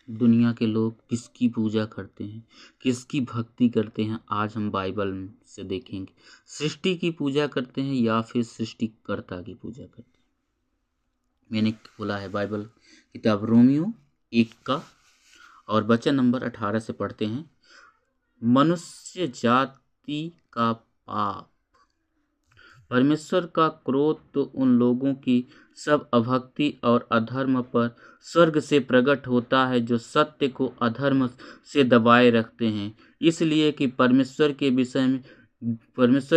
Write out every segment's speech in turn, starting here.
दुनिया के लोग किसकी पूजा करते हैं, किसकी भक्ति करते हैं, आज हम बाइबल से देखेंगे। सृष्टि की पूजा करते हैं या फिर सृष्टिकर्ता की पूजा करते हैं। मैंने बोला है बाइबल किताब रोमियो 1 का और वचन नंबर 18 से पढ़ते हैं। मनुष्य जाति का पाप, परमेश्वर का क्रोध तो उन लोगों की सब अभक्ति और अधर्म पर स्वर्ग से प्रकट होता है जो सत्य को अधर्म से दबाए रखते हैं, इसलिए कि परमेश्वर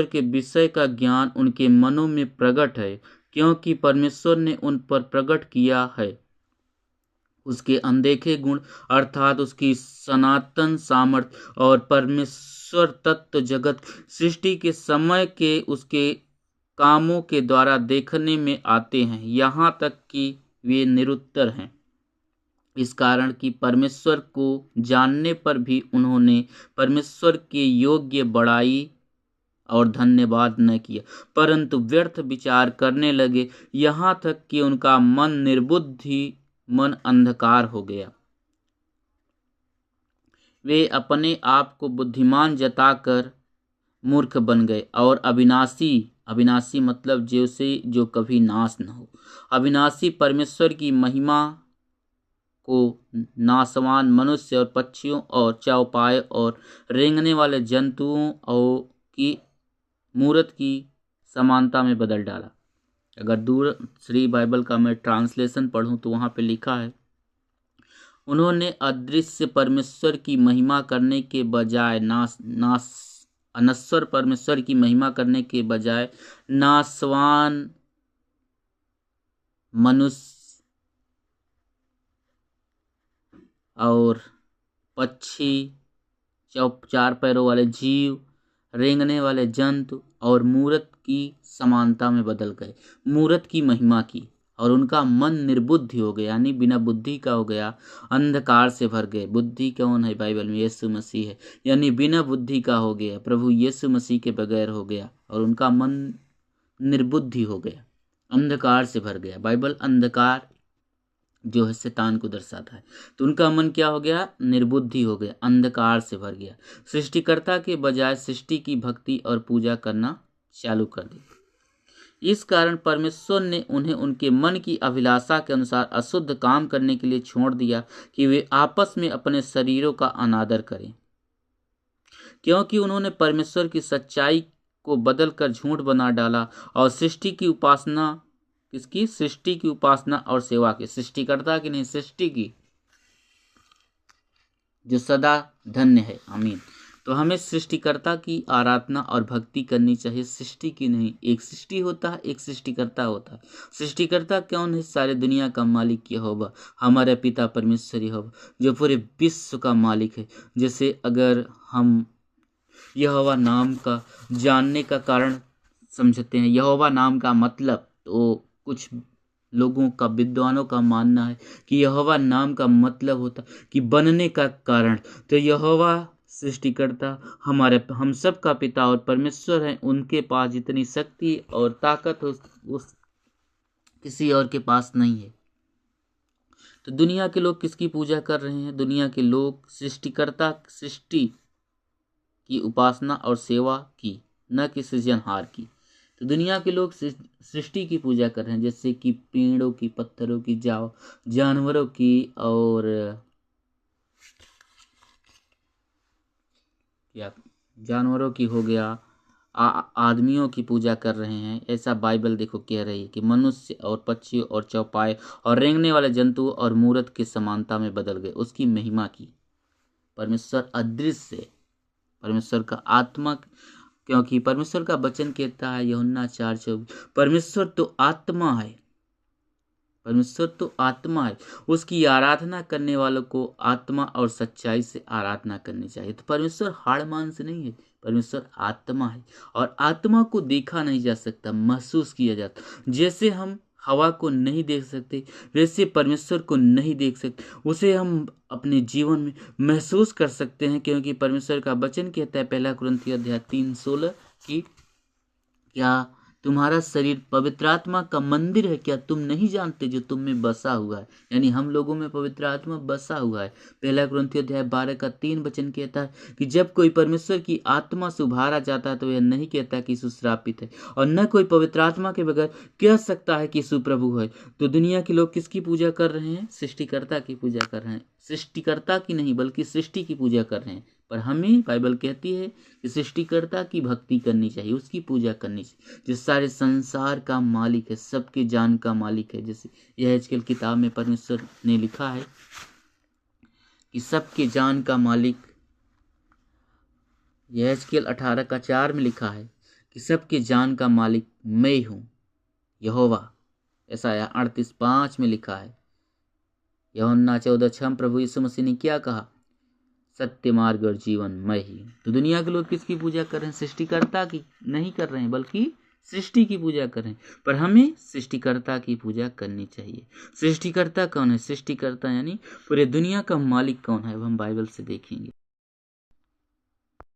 के विषय का ज्ञान उनके मनों में प्रकट है, क्योंकि परमेश्वर ने उन पर प्रकट किया है उसके अनदेखे गुण अर्थात उसकी सनातन सामर्थ्य और परमेश्वर तत्व जगत सृष्टि के समय के उसके कामों के द्वारा देखने में आते हैं, यहाँ तक कि वे निरुत्तर हैं। इस कारण कि परमेश्वर को जानने पर भी उन्होंने परमेश्वर के योग्य बड़ाई और धन्यवाद न किया, परंतु व्यर्थ विचार करने लगे, यहाँ तक कि उनका मन अंधकार हो गया। वे अपने आप को बुद्धिमान जताकर मूर्ख बन गए और अविनाशी मतलब जो कभी नाश न हो, अविनाशी परमेश्वर की महिमा को नासवान मनुष्य और पक्षियों और चौपाए और रेंगने वाले जंतुओं की मूरत की समानता में बदल डाला। अगर दूसरी बाइबल का मैं ट्रांसलेशन पढ़ूं तो वहां पे लिखा है, उन्होंने अदृश्य परमेश्वर की महिमा करने के बजाय अनश्वर परमेश्वर की महिमा करने के बजाय नासवान मनुष्य और पक्षी, चार पैरों वाले जीव, रेंगने वाले जंतु और मूरत की समानता में बदल गए, मूरत की महिमा की, और उनका मन निर्बुद्धि हो गया, यानी बिना बुद्धि का हो गया, अंधकार से भर गए। बुद्धि कौन है बाइबल में? यीशु मसीह है, यानी बिना बुद्धि का हो गया, प्रभु यीशु मसीह के बगैर हो गया, और उनका मन निर्बुद्धि हो गया, अंधकार से भर गया। बाइबल अंधकार जो है शैतान को दर्शाता है, तो उनका मन क्या हो गया? निर्बुद्धि हो गया, अंधकार से भर गया, सृष्टिकर्ता के बजाय सृष्टि की भक्ति और पूजा करना चालू कर दी। इस कारण परमेश्वर ने उन्हें उनके मन की अभिलाषा के अनुसार अशुद्ध काम करने के लिए छोड़ दिया कि वे आपस में अपने शरीरों का अनादर करें, क्योंकि उन्होंने परमेश्वर की सच्चाई को बदलकर झूठ बना डाला और सृष्टि की उपासना और सेवा की, सृष्टिकर्ता की नहीं, सृष्टि की, जो सदा धन्य है। आमीन। तो हमें सृष्टिकर्ता की आराधना और भक्ति करनी चाहिए, सृष्टि की नहीं। एक सृष्टि होता है, एक सृष्टिकर्ता होता है। सृष्टिकर्ता कौन है? सारे दुनिया का मालिक यहोवा, हमारे पिता परमेश्वर यहोवा, जो पूरे विश्व का मालिक है। जैसे अगर हम यहोवा नाम का जानने का कारण समझते हैं, यहोवा नाम का मतलब, तो कुछ लोगों का, विद्वानों का मानना है कि यहोवा नाम का मतलब होता कि बनने का कारण। तो यहोवा सृष्टिकर्ता हम सब का पिता और परमेश्वर है, उनके पास जितनी शक्ति और ताकत उस किसी और के पास नहीं है। तो दुनिया के लोग किसकी पूजा कर रहे हैं? दुनिया के लोग सृष्टिकर्ता, सृष्टि की उपासना और सेवा की, न कि सृजनहार की। तो दुनिया के लोग सृष्टि की पूजा कर रहे हैं, जैसे कि पेड़ों की, पत्थरों की, जानवरों की, और क्या जानवरों की हो गया, आदमियों की पूजा कर रहे हैं। ऐसा बाइबल देखो कह रही है कि मनुष्य और पक्षियों और चौपाए और रेंगने वाले जंतुओं और मूरत की समानता में बदल गए, उसकी महिमा की। परमेश्वर अदृश्य, परमेश्वर का आत्मा, क्योंकि परमेश्वर का वचन कहता है यूहन्ना 4:24, परमेश्वर तो आत्मा है, परमेश्वर तो आत्मा है, उसकी आराधना करने वालों को आत्मा और सच्चाई से आराधना करनी चाहिए। तो परमेश्वर हाड़ मांस नहीं है, परमेश्वर आत्मा है, और आत्मा को देखा नहीं जा सकता, महसूस किया जाता। जैसे हम हवा को नहीं देख सकते, वैसे परमेश्वर को नहीं देख सकते, उसे हम अपने जीवन में महसूस कर सकते हैं, क्योंकि परमेश्वर का वचन कहता है 1 कुरिन्थियों 3:16 की क्या? तुम्हारा शरीर पवित्र आत्मा का मंदिर है, क्या तुम नहीं जानते, जो तुम में बसा हुआ है। यानी हम लोगों में पवित्र आत्मा बसा हुआ है। पहला कुरिन्थियों अध्याय 12:3 कहता है कि जब कोई परमेश्वर की आत्मा से उभारा जाता है तो यह नहीं कहता कि यीशु श्रापित है, और न कोई पवित्र आत्मा के बगैर कह सकता है कि यीशु प्रभु है। तो दुनिया के लोग किसकी पूजा कर रहे हैं? सृष्टिकर्ता की पूजा कर रहे हैं। सृष्टिकर्ता की नहीं बल्कि सृष्टि की पूजा कर रहे हैं। पर हमें बाइबल कहती है कि सृष्टिकर्ता की भक्ति करनी चाहिए, उसकी पूजा करनी चाहिए, जो सारे संसार का मालिक है, सबके जान का मालिक है। जैसे यहेजकेल किताब में परमेश्वर ने लिखा है कि सबके जान का मालिक, यहेजकेल 18:4 में लिखा है कि सबके जान का मालिक मैं हूँ यहोवा। यशायाह 38:5 में लिखा है। यूहन्ना 14:6 प्रभु यीशु मसीह ने क्या कहा? सत्य, मार्ग और जीवन मैं ही। तो दुनिया के लोग किसकी पूजा कर रहे हैं? सृष्टिकर्ता की नहीं कर रहे हैं, बल्कि सृष्टि की पूजा कर रहे हैं। पर हमें सृष्टिकर्ता की पूजा करनी चाहिए। सृष्टिकर्ता कौन है? सृष्टिकर्ता यानी पूरे दुनिया का मालिक कौन है, अब हम बाइबल से देखेंगे।